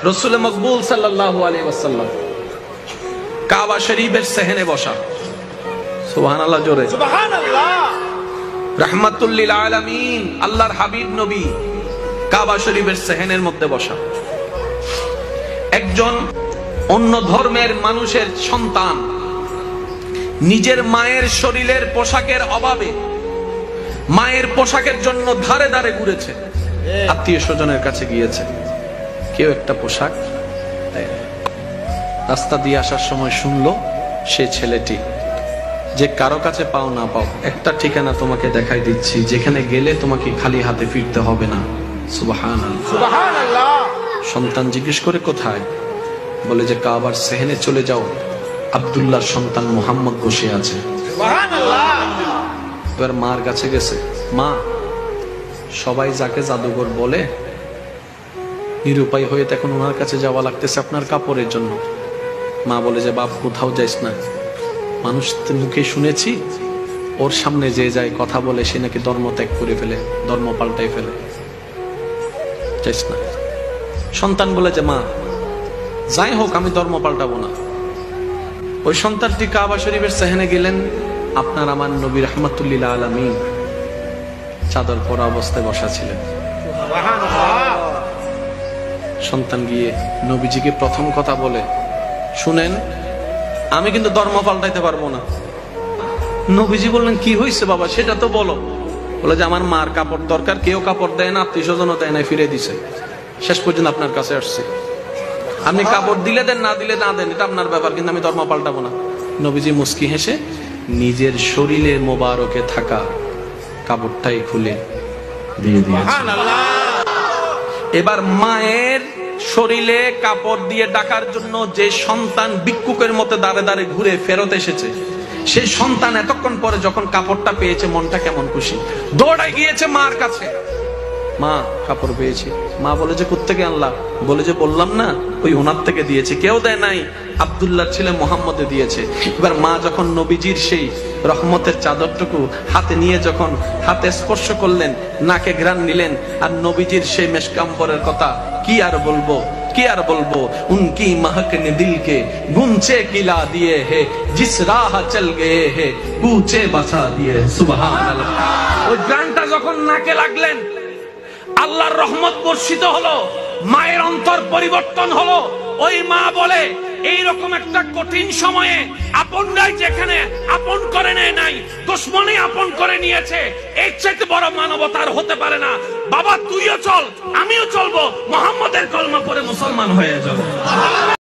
রাসূল মকবুল সাল্লাল্লাহু আলাইহি ওয়াসাল্লাম কাবা শরীফের সেহনে বসা। সুবহানাল্লাহ, জোরে সুবহানাল্লাহ। রাহমাতুল লিল আলামিন আল্লাহর হাবিব নবী কাবা শরীফের সেহনের মধ্যে বসা। একজন অন্য ধর্মের মানুষের সন্তান নিজের মায়ের শরীরের পোশাকের অভাবে মায়ের পোশাকের জন্য ধারে ধারে ঘুরেছে, আত্মীয় স্বজনের কাছে গিয়েছে, কেউ একটা পোশাক দেয়। রাস্তা দিয়ে আসার সময় শুনলো সে ছেলেটি যে কারো কাছে পাও না পাও একটা ঠিকানা তোমাকে দেখাই দিচ্ছি, যেখানে গেলে তোমাকে খালি হাতে ফিরতে হবে না। সুবহানাল্লাহ, সুবহানাল্লাহ। সন্তান জিজ্ঞেস করে কোথায়? বলে যে কাবার সেহেনে চলে যাও, আব্দুল্লাহর সন্তান মুহাম্মদ বসে আছে। সুবহানাল্লাহ। এবার মার কাছে গেছে, মা সবাই যাকে জাদুঘর বলে নিরুপায় হয়ে তখন ওনার কাছে যাওয়া লাগতেছে আপনার কাপড়ের জন্য। মা বলে যে বাপ কোথাও যাইস না, মানুষ মুখে শুনেছি ওর সামনে যে যায় কথা বলে সে নাকি ধর্ম ত্যাগ করে ফেলে, ধর্ম পাল্টাই ফেলে, যাইস না। সন্তান বলে যে মা যাই হোক আমি ধর্ম পাল্টাবো না। ওই সন্তানটি কাবা শরীফের সেহেনে গেলেন, আপনার আমার নবী রাহমাতুল লিল আলামিন চাদর পরা অবস্থায় বসা ছিলেন। সন্তান গিয়ে নবীজিকে প্রথম কথা বলে, শুনেন আমি কিন্তু ধর্ম পাল্টাইতে পারবো না। নবীজি বললেন কি হয়েছে বাবা সেটা তো বলো। বলে যে আমার মার কাপড় দরকার, কেউ কাপড় দেয় না, আত্মীয় স্বজনও দেয় না, ফিরে দিছে, শেষ পর্যন্ত আপনার কাছে আসছে। আপনি কাপড় দিলে দেন, না দিলে না দেন, এটা আপনার ব্যাপার, কিন্তু আমি ধর্ম পাল্টাবো না। নবীজি মুস্কি হেসে নিজের শরীরে মোবারকে থাকা কাপড়টাই খুলে দিয়ে দিয়েছে। এবার মায়ের শরীরে কাপড় দিয়ে ডাকার জন্য যে সন্তান ভিক্ষুকের মতো দাঁড়ে দাঁড়ে ঘুরে ফেরত এসেছে, সেই সন্তান এতক্ষণ পরে যখন কাপড়টা পেয়েছে মনটা কেমন খুশি, দৌড়ায় গিয়েছে মার কাছে, মা কাপড় পেয়েছি। মা বলে যে কোত্থেকে আনলা? বলে যে বললাম না ওই ওনার থেকে দিয়েছে, কেউ দেয় নাই, আব্দুল্লাহ ছেলে মুহাম্মদে দিয়েছে। এবার মা যখন নবীজির সেই রহমতের চাদরটুকু হাতে নিয়ে যখন হাতে স্পর্শ করলেন, নাকে ঘ্রাণ নিলেন, আর নবীজির সেই মেশকাম্বরের কথা কি আর বলবো, কি আর বলবো, উনকি महक ने दिल के गुंचे किला दिए है, जिस राह चल गए है कूचे बसा दिए। सुबहानाल्लाह। ওই গানটা যখন নাকে লাগলেন আল্লাহর রহমত বর্ষিত হলো, মায়ের অন্তর পরিবর্তন হলো। ওই মা বলে এইরকম একটা কঠিন সময়ে আপনরাই যেখানে আপন করে নেয় নাই, দুশমনই আপন করে নিয়েছে, এর চাইতে বড় মানবতার হতে পারে না। বাবা তুইও চল, আমিও চলবো, মুহাম্মদের কলমা পড়ে মুসলমান হয়ে যাবো।